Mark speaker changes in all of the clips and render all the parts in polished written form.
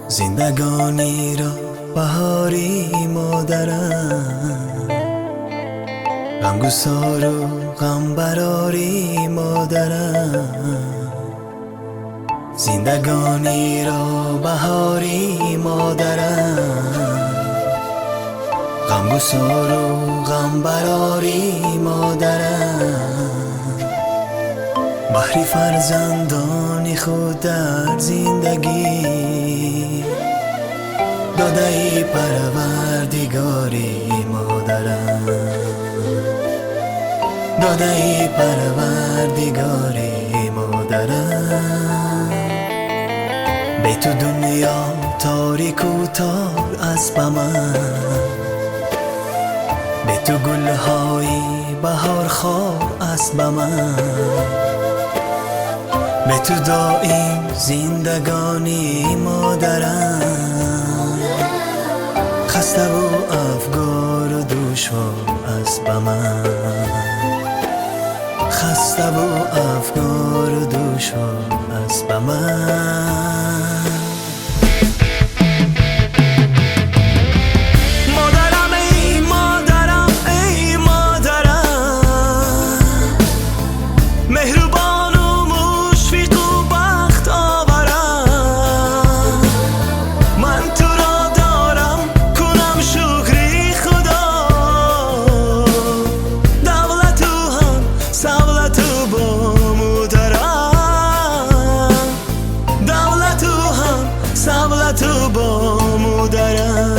Speaker 1: زندگانی را بهاری مادرم، غمگسار و غم براری مادرم. زندگانی را بهاری مادرم، غمگسار و غم براری مادرم. بحری فرزندان خود در زندگی داده ای پروردگاری مادرم، داده ای پروردگاری مادرم. به تو دنیا تاریک و تار است به من، به تو گلهای بهار خواه است به من. به تو دائم زندگانی مادرم، خسته و افگار و دشوار است به من، خسته و افگار و دشوار است به من. مادرم ای مادرم ای مادرم، مهربان و مشفق و بخت آورم. من تو را دارم کنم شکری خدا، دولت و هم سولت و با مادرم، دولت و هم سولت و با مادرم.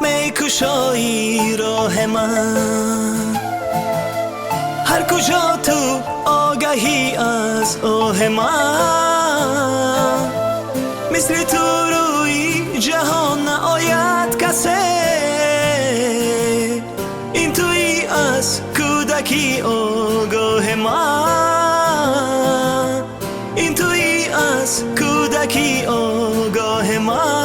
Speaker 1: میکشایی راه من، هر کجا تو آگهی از آه من. مثل تو روی جهان نآید کسی، این تویی از کودکی آگاه من، این تویی از کودکی آگاه من.